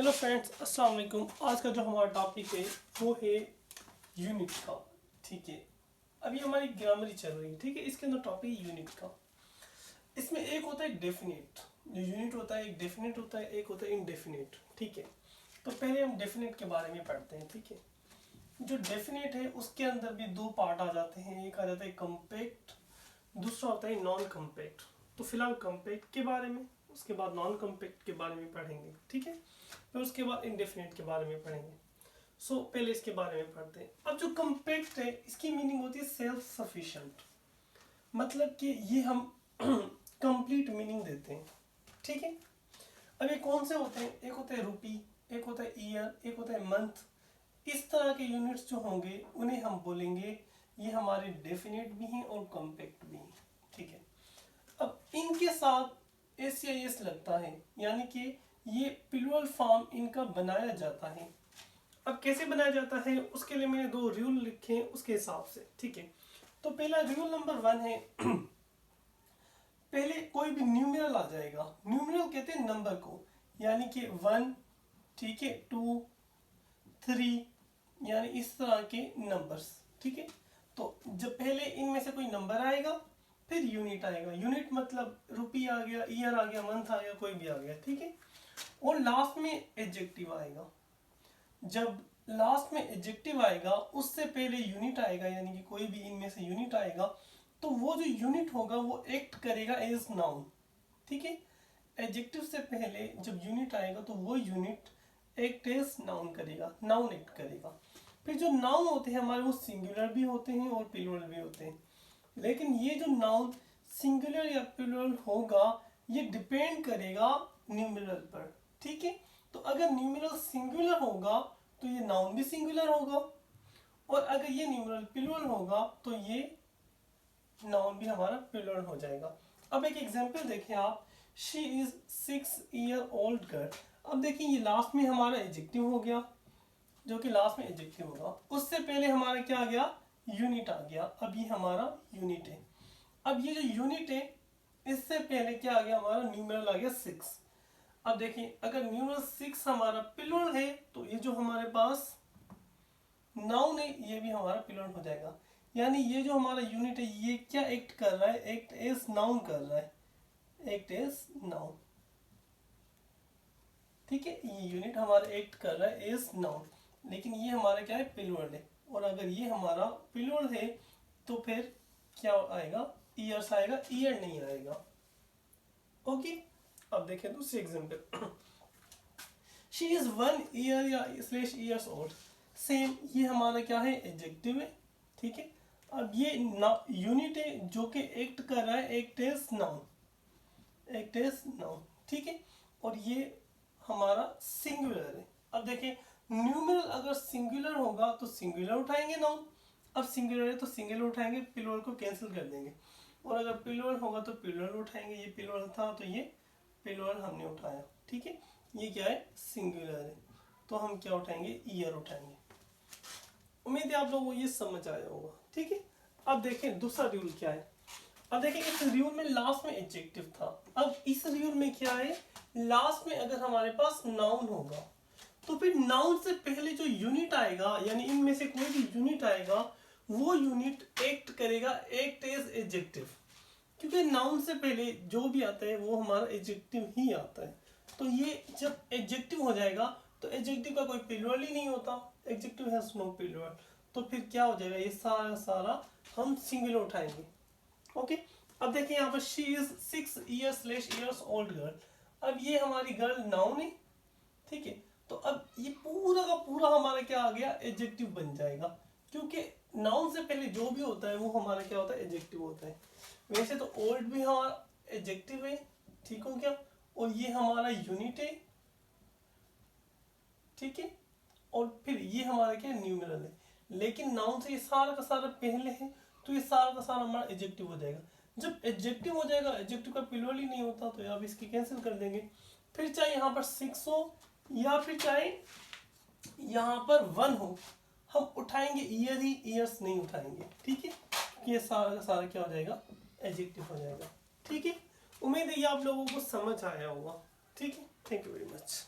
Hello friends, अस्सलाम वालेकुम। आज का जो हमारा टॉपिक है वो है यूनिट का। ठीक है, अभी हमारी ग्रामर चल रही है। ठीक है, इसके अंदर टॉपिक है यूनिट का। इसमें एक होता है डेफिनेट, जो यूनिट होता है एक डेफिनेट होता है, एक होता है इनडेफिनेट। ठीक है, तो पहले हम डेफिनेट के बारे में पढ़ते हैं। ठीक है, जो डेफिनेट है उसके अंदर भी दो पार्ट आ जाते हैं। एक आ जाता है कम्पैक्ट, दूसरा होता है नॉन कम्पैक्ट। तो फिलहाल कम्पैक्ट के बारे में, उसके बाद नॉन कम्पैक्ट के बारे में पढ़ेंगे। ठीक है, फिर उसके बाद इंडेफिनिट के बारे में पढ़ेंगे। पहले इसके बारे में पढ़ते हैं। अब जो कम्पैक्ट है इसकी मीनिंग होती है सेल्फ सफिशिएंट, मतलब कि ये हम कंप्लीट मीनिंग देते हैं। ठीक है, अब ये कौन से होते हैं? एक होता है रुपी, एक होता है ईयर, एक होता है मंथ। इस तरह के यूनिट्स जो होंगे उन्हें हम बोलेंगे, ये हमारे डेफिनेट भी हैं और कम्पैक्ट भी हैं। ठीक है, अब इनके साथ एस या एस लगता है, यानी कि ये प्लूरल फॉर्म इनका बनाया जाता है। अब कैसे बनाया जाता है उसके लिए मैंने दो रूल लिखे हैं उसके हिसाब से। ठीक है, तो पहला रूल नंबर 1 है पहले कोई भी न्यूमेरल आ जाएगा। न्यूमेरल कहते हैं नंबर को, यानी कि 1, ठीक है, 2, 3, यानी इस तरह के नंबर्स। ठीक है, तो जब पहले इनमें से कोई नंबर आएगा फिर यूनिट आएगा। यूनिट मतलब रुपी आ गया, ईयर आ गया, मंथ आ गया, कोई भी आ गया। ठीक है, और लास्ट में एडजेक्टिव आएगा। जब लास्ट में एडजेक्टिव आएगा उससे पहले यूनिट आएगा, यानी कि कोई भी इनमें से यूनिट आएगा, तो वो जो यूनिट होगा वो एक्ट करेगा एज नाउन। ठीक है, एडजेक्टिव से पहले जब यूनिट आएगा तो वो यूनिट एक्ट एज नाउन करेगा, नाउन एक्ट करेगा। फिर जो नाउन होते हैं हमारे वो सिंगुलर भी होते हैं और प्लूरल भी होते हैं। लेकिन ये जो नाउन सिंगुलर या प्लूरल होगा ये डिपेंड करेगा न्यूमेरल पर। ठीक है, तो अगर न्यूमेरल सिंगुलर होगा तो ये नाउन भी सिंगुलर होगा, और अगर ये न्यूमेरल प्लूरल होगा तो ये नाउन भी हमारा प्लूरल हो जाएगा। अब एक एग्जांपल देखें आप, शी इज 6-year-old गर्ल। अब देखिए ये लास्ट में हमारा एडजेक्टिव हो गया, जो कि लास्ट में एडजेक्टिव होगा। उससे पहले हमारा क्या आ गया? यूनिट आ गया। अब ये हमारा यूनिट है। अब ये जो यूनिट है इससे पहले क्या आ गया? हमारा न्यूमेरल आ गया 6। अब देखिए अगर न्यूमेरल 6 हमारा प्लूरल है तो ये जो हमारे पास नाउन है ये भी हमारा प्लूरल हो जाएगा। यानी ये जो हमारा यूनिट है ये क्या एक्ट कर रहा है? एक्ट एज नाउन कर रहा है, एक्ट एज नाउन। ठीक है, ये यूनिट हमारा एक्ट कर रहा है एज नाउन, लेकिन ये हमारा क्या है? प्लूरल है। और अगर ये हमारा प्लूरल है तो फिर क्या आएगा? ईयर्स आएगा, ईयर नहीं आएगा। ओके, अब देखें दूसरी एग्जांपल, शी इज 1 year या स्लैश ईयर्स ओल्ड। सेम, ये हमारा क्या है? एडजेक्टिव है। ठीक है, अब ये यूनिट है जो कि एक्ट कर रहा है act as noun, act as noun. ठीक है, और ये हमारा सिंगुलर है। अब देखिए न्यूमेरल अगर सिंगुलर होगा तो सिंगुलर उठाएंगे नाउन, अब सिंगुलर है तो सिंगुलर उठाएंगे, प्लूरल को कैंसिल कर देंगे। और अगर प्लूरल होगा तो प्लूरल उठाएंगे, ये प्लूरल था तो ये प्लूरल हमने उठाया। ठीक है, ये क्या है? सिंगुलर है, तो हम क्या उठाएंगे? ईयर उठाएंगे। उम्मीद है आप लोगों को ये समझ आया होगा। ठीक है, अब देखें दूसरा रूल क्या है। अब देखिए इस रूल में लास्ट में एडजेक्टिव था, अब इस रूल में क्या है? लास्ट में अगर हमारे पास नाउन होगा तो फिर नाउन से पहले जो यूनिट आएगा, यानी इनमें से कोई भी यूनिट आएगा, वो यूनिट एक्ट करेगा एक्ट एज एडजेक्टिव, क्योंकि नाउन से पहले जो भी आता है वो हमारा एडजेक्टिव ही आता है। तो ये जब एडजेक्टिव हो जाएगा तो एडजेक्टिव का कोई प्लूरल ही नहीं होता, एडजेक्टिव हैज नो प्लूरल, तो फिर क्या हो जाएगा? ये सारा सारा हम सिंगुलर उठाएंगे। ओके, अब देखिए यहाँ पर she is 6 year/years old girl. अब ये हमारी गर्ल नाउन है। ठीक है, तो अब ये पूरा का पूरा हमारा क्या आ गया? एडजेक्टिव बन जाएगा, क्योंकि नाउन से पहले जो भी होता है वो हमारा क्या होता है? एडजेक्टिव होता है। वैसे तो ओल्ड भी हमारा एडजेक्टिव है, ठीक हो गया, और ये हमारा यूनिट है। ठीक है, और फिर ये हमारा क्या? न्यूमेरल है। लेकिन नाउन से ये सारा का सारा पहले है तो ये सारा का सारा हमारा एडजेक्टिव हो जाएगा। जब एडजेक्टिव हो जाएगा, एडजेक्टिव का प्लूरल ही नहीं होता, तो आप इसकी कैंसिल कर देंगे। फिर चाहे यहाँ पर 6 हो या फिर चाहे यहाँ पर 1 हो, हम उठाएंगे ईयर ही, ईयर्स नहीं उठाएंगे। ठीक है, ये सारा का सारा क्या हो जाएगा? एडजेक्टिव हो जाएगा। ठीक है, उम्मीद है ये आप लोगों को समझ आया होगा। ठीक है, थैंक यू वेरी मच।